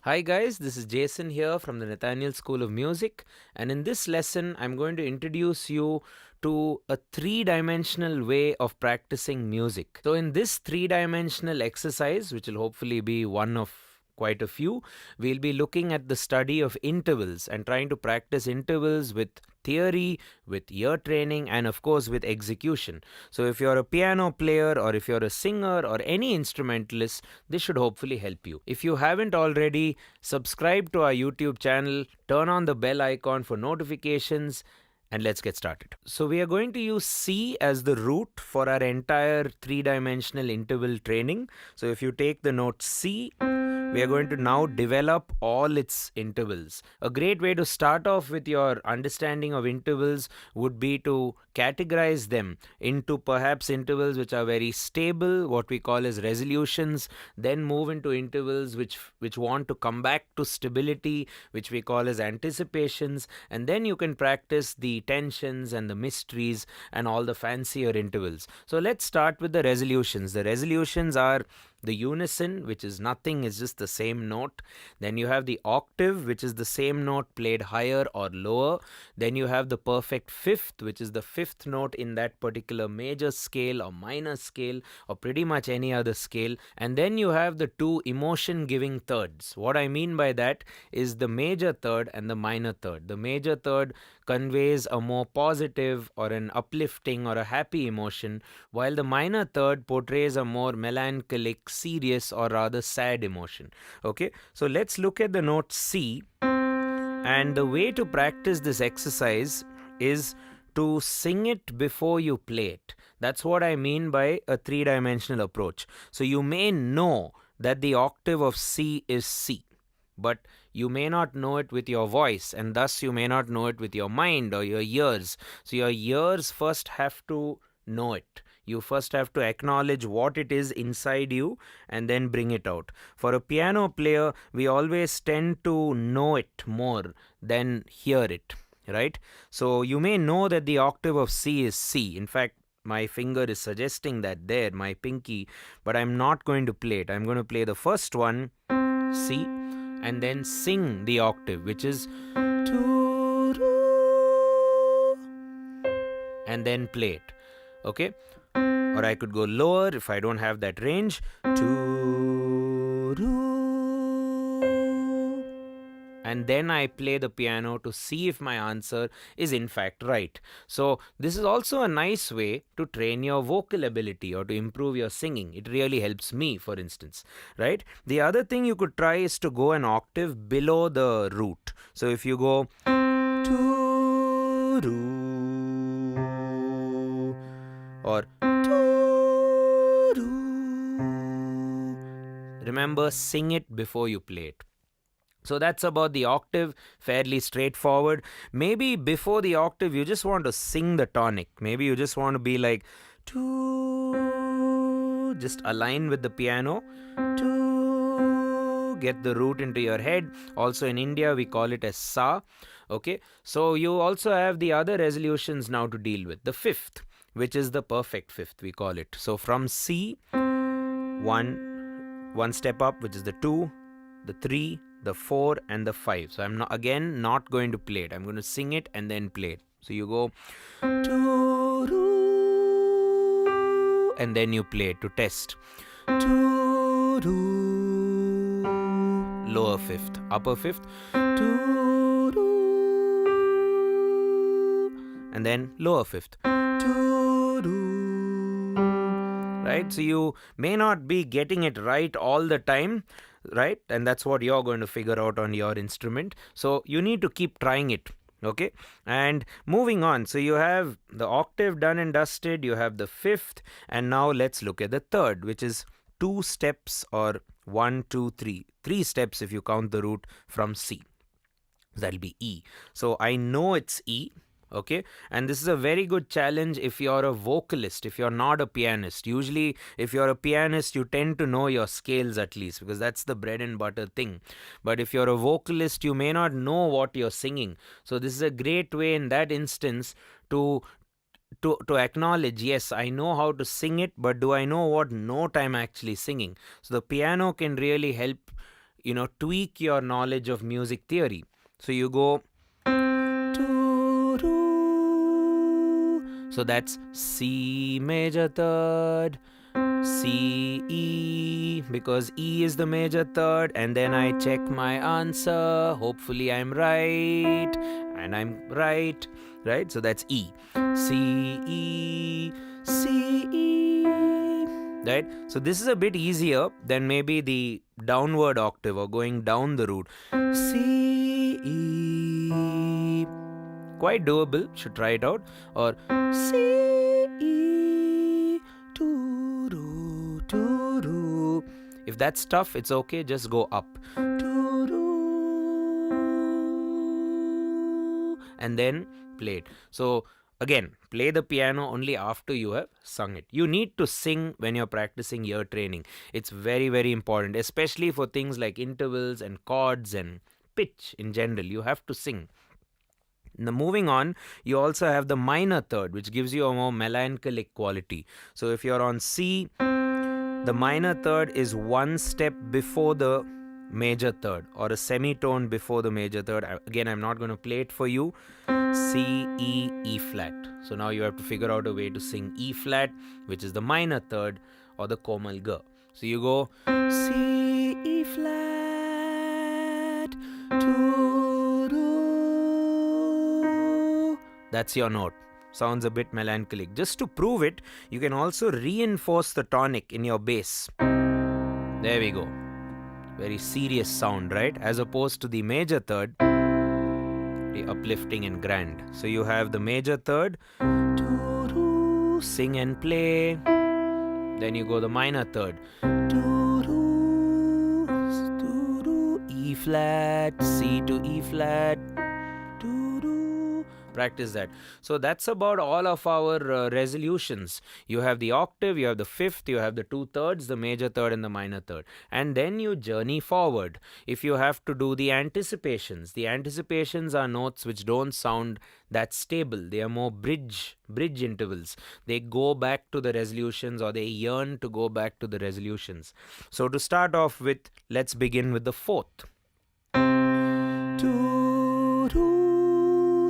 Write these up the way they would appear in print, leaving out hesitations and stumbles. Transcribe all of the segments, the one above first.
Hi guys, this is Jason here from the Nathaniel School of Music, and in this lesson I'm going to introduce you to a three-dimensional way of practicing music. So in this three-dimensional exercise, which will hopefully be one of quite a few, we'll be looking at the study of intervals and trying to practice intervals with theory, with ear training, and of course with execution. So if you're a piano player or if you're a singer or any instrumentalist, this should hopefully help you. If you haven't already, subscribe to our YouTube channel, turn on the bell icon for notifications, and let's get started. So we are going to use C as the root for our entire three-dimensional interval training. So if you take the note C, we are going to now develop all its intervals. A great way to start off with your understanding of intervals would be to categorize them into perhaps intervals which are very stable, what we call as resolutions, then move into intervals which want to come back to stability, which we call as anticipations, and then you can practice the tensions and the mysteries and all the fancier intervals. So let's start with the resolutions. The resolutions are the unison, which is nothing, is just the same note. Then you have the octave, which is the same note played higher or lower. Then you have the perfect fifth, which is the fifth note in that particular major scale or minor scale or pretty much any other scale. And then you have the two emotion giving thirds. What I mean by that is the major third and the minor third. The major third conveys a more positive or an uplifting or a happy emotion, while the minor third portrays a more melancholic, serious, or rather sad emotion. Okay, so let's look at the note C, and the way to practice this exercise is to sing it before you play it. That's what I mean by a three-dimensional approach. So you may know that the octave of C is C, but you may not know it with your voice, and thus you may not know it with your mind or your ears. So your ears first have to know it. You first have to acknowledge what it is inside you and then bring it out. For a piano player, we always tend to know it more than hear it, right? So you may know that the octave of C is C. In fact, my finger is suggesting that there, my pinky, but I'm not going to play it. I'm going to play the first one, C, and then sing the octave, which is and then play it. Okay? Or I could go lower if I don't have that range. And then I play the piano to see if my answer is in fact right. So this is also a nice way to train your vocal ability or to improve your singing. It really helps me, for instance, right? The other thing you could try is to go an octave below the root. So if you go or remember, sing it before you play it. So that's about the octave, fairly straightforward. Maybe before the octave, you just want to sing the tonic. Maybe you just want to be like, just align with the piano, get the root into your head. Also in India, we call it as sa. Okay, so you also have the other resolutions now to deal with. The fifth, which is the perfect fifth, we call it. So from C, one step up, which is the 2, the 3, the 4, and the 5. So I'm not going to play it. I'm going to sing it and then play it. So you go and then you play it to test. Lower fifth, upper fifth, and then lower fifth. Right? So you may not be getting it right all the time, right? And that's what you're going to figure out on your instrument. So you need to keep trying it. Okay, and moving on. So you have the octave done and dusted, you have the fifth, and now let's look at the third, which is 2 steps, or 1, 2, 3. 3 steps if you count the root from C. That'll be E. So I know it's E. Okay, and this is a very good challenge if you're a vocalist, if you're not a pianist. Usually if you're a pianist, you tend to know your scales at least, because that's the bread and butter thing. But if you're a vocalist, you may not know what you're singing. So this is a great way in that instance to acknowledge, yes, I know how to sing it, but do I know what note I'm actually singing? So the piano can really help tweak your knowledge of music theory. So you go, so that's C major third, C, E, because E is the major third, and then I check my answer. Hopefully I'm right, and I'm right? So that's E. C, E, C, E, right? So this is a bit easier than maybe the downward octave or going down the root. C, E, quite doable, should try it out. Or C, E, do, do, do, do. If that's tough, it's okay, just go up. Do, do, and then play it. So again, play the piano only after you have sung it. You need to sing when you're practicing ear training. It's very, very important, especially for things like intervals and chords and pitch in general. You have to sing. Now, moving on, you also have the minor third, which gives you a more melancholic quality. So if you're on C, the minor third is one step before the major third, or a semitone before the major third. Again, I'm not going to play it for you. C, E, E flat. So now you have to figure out a way to sing E flat, which is the minor third, or the komal ga. So you go C, E flat, do, do. That's your note. Sounds a bit melancholic. Just to prove it, you can also reinforce the tonic in your bass. There we go. Very serious sound, right? As opposed to the major third, the uplifting and grand. So you have the major third, sing and play. Then you go the minor third, E flat, C to E flat. Practice that. So that's about all of our resolutions. You have the octave, you have the fifth, you have the 2/3, the major third and the minor third. And then you journey forward. If you have to do the anticipations are notes which don't sound that stable. They are more bridge intervals. They go back to the resolutions, or they yearn to go back to the resolutions. So to start off with, let's begin with the fourth.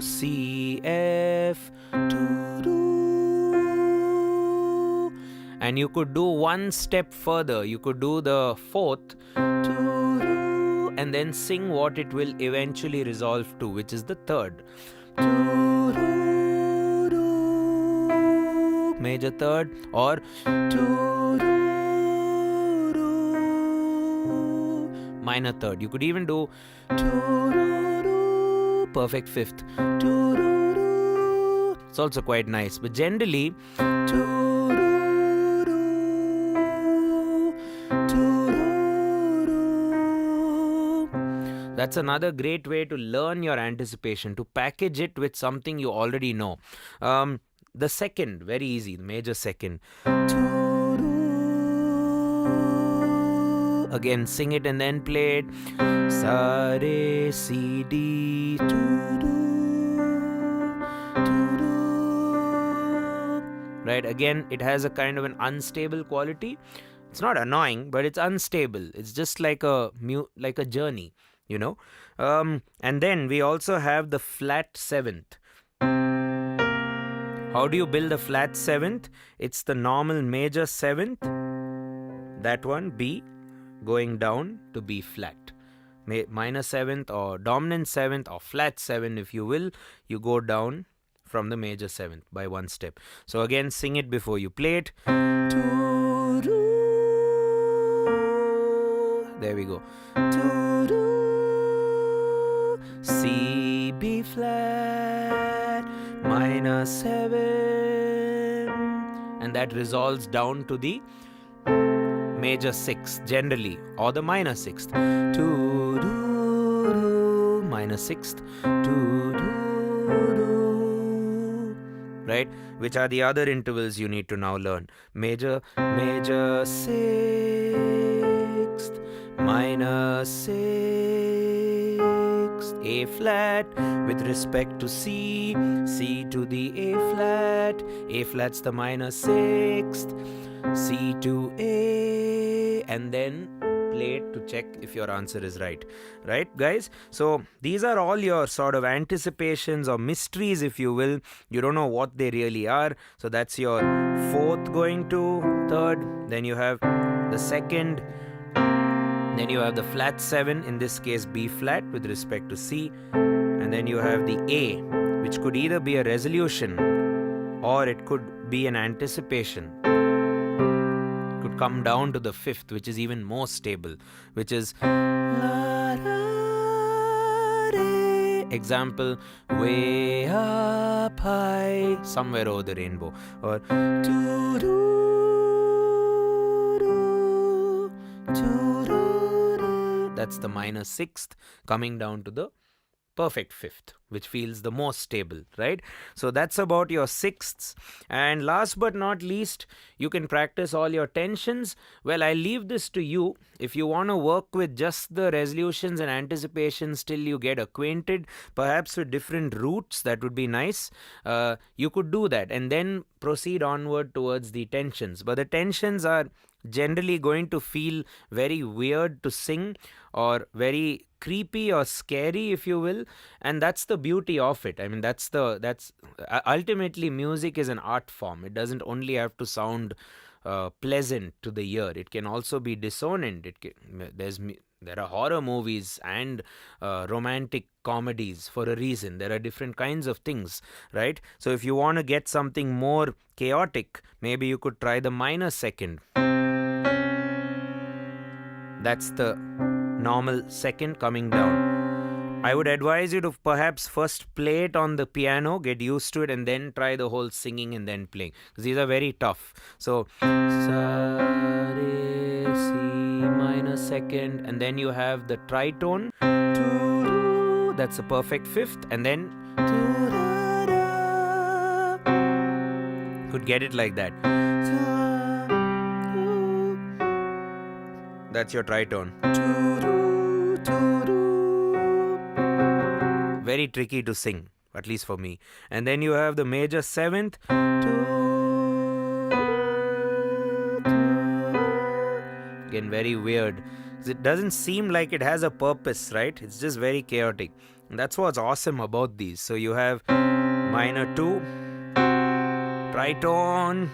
C, F, and you could do one step further. You could do the fourth, and then sing what it will eventually resolve to, which is the third. Major third, or minor third. You could even do perfect fifth. It's also quite nice, but generally that's another great way to learn your anticipation, to package it with something you already know. The second, very easy, the major second. Again, sing it and then play it. Sa, re, si, di, right? Again, it has a kind of an unstable quality. It's not annoying, but it's unstable. It's just like a journey, And then we also have the flat seventh. How do you build a flat seventh? It's the normal major seventh, that one, B, going down to B flat. Minor seventh or dominant seventh or flat seventh, if you will, you go down from the major seventh by one step. So again, sing it before you play it. There we go. C, B flat, minor 7, and that resolves down to the major 6th generally, or the minor 6th. Minor 6th. Right? Which are the other intervals you need to now learn? Major 6th, minor 6th, A flat with respect to C, C to the A flat's the minor 6th, C to A, and then play it to check if your answer is right. Right, guys? So these are all your sort of anticipations or mysteries, if you will. You don't know what they really are. So that's your fourth going to third. Then you have the second. Then you have the flat 7, in this case B flat with respect to C. And then you have the A, which could either be a resolution or it could be an anticipation. It could come down to the 5th, which is even more stable, which is example, way up high, somewhere over the rainbow, or that's the minor 6th coming down to the perfect 5th, which feels the most stable, right? So that's about your 6ths. And last but not least, you can practice all your tensions. Well, I leave this to you. If you want to work with just the resolutions and anticipations till you get acquainted, perhaps with different roots, that would be nice. You could do that and then proceed onward towards the tensions. But the tensions are generally going to feel very weird to sing, or very creepy or scary, if you will, and that's the beauty of it. I mean, that's ultimately, music is an art form. It doesn't only have to sound pleasant to the ear. It can also be dissonant. There are horror movies and romantic comedies for a reason. There are different kinds of things, right? So if you want to get something more chaotic, maybe you could try the minor 2nd. That's the normal 2nd coming down. I would advise you to perhaps first play it on the piano, get used to it, and then try the whole singing and then playing, because these are very tough. So sa re si minor 2nd, and then you have the tritone, that's a perfect 5th, and then could get it like that. That's your tritone. Very tricky to sing, at least for me. And then you have the major 7th. Again, very weird. It doesn't seem like it has a purpose, right? It's just very chaotic. And that's what's awesome about these. So you have minor 2, tritone,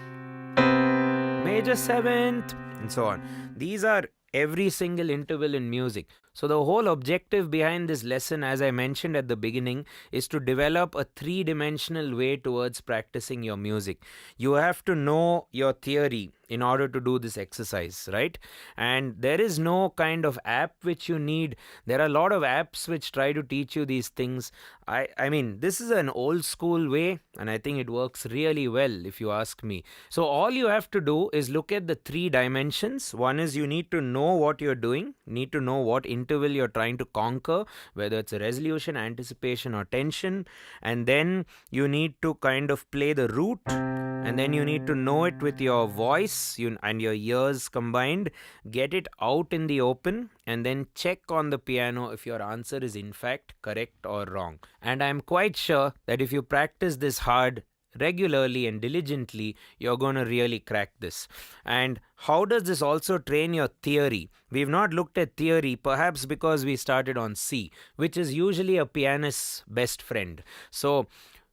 major 7th, and so on. These are every single interval in music. So the whole objective behind this lesson, as I mentioned at the beginning, is to develop a 3-dimensional way towards practicing your music. You have to know your theory in order to do this exercise, right? And there is no kind of app which you need. There are a lot of apps which try to teach you these things. I mean, this is an old school way, and I think it works really well, if you ask me. So all you have to do is look at the 3 dimensions. One is you need to know what you're doing, need to know what interval you're trying to conquer, whether it's a resolution, anticipation, or tension. And then you need to kind of play the root, and then you need to know it with your voice and your ears combined, get it out in the open, and then check on the piano if your answer is in fact correct or wrong. And I'm quite sure that if you practice this hard, regularly and diligently, you're going to really crack this. And how does this also train your theory? We've not looked at theory, perhaps because we started on C, which is usually a pianist's best friend. So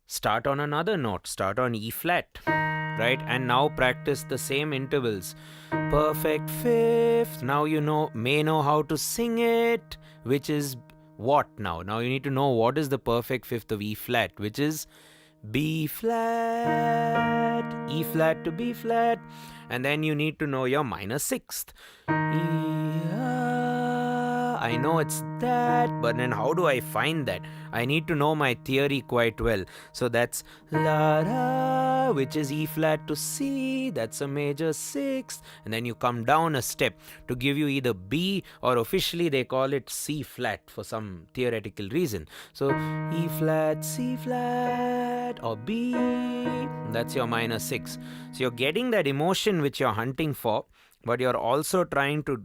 start on another note, start on E flat, right? And now practice the same intervals. Perfect 5th, now you may know how to sing it, which is what now? Now you need to know what is the perfect 5th of E flat, which is B flat, E flat to B flat, and then you need to know your minor 6th. I know it's that, but then how do I find that? I need to know my theory quite well. So that's la da, which is E flat to C, that's a major 6th, and then you come down a step to give you either B, or officially they call it C flat for some theoretical reason. So E flat, C flat, or B, that's your minor 6. So you're getting that emotion which you're hunting for, but you're also trying to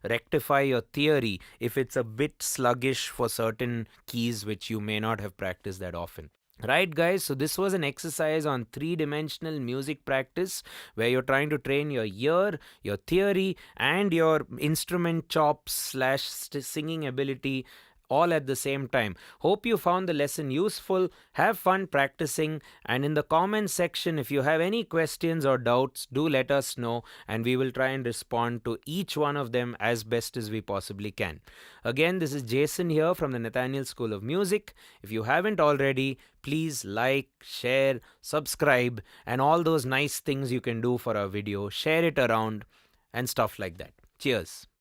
rectify your theory if it's a bit sluggish for certain keys which you may not have practiced that often. Right, guys, so this was an exercise on three-dimensional music practice where you're trying to train your ear, your theory, and your instrument chops slash singing ability all at the same time. Hope you found the lesson useful. Have fun practicing, and in the comment section, if you have any questions or doubts, do let us know, and we will try and respond to each one of them as best as we possibly can. Again, this is Jason here from the Nathaniel School of Music. If you haven't already, please like, share, subscribe, and all those nice things you can do for our video. Share it around and stuff like that. Cheers.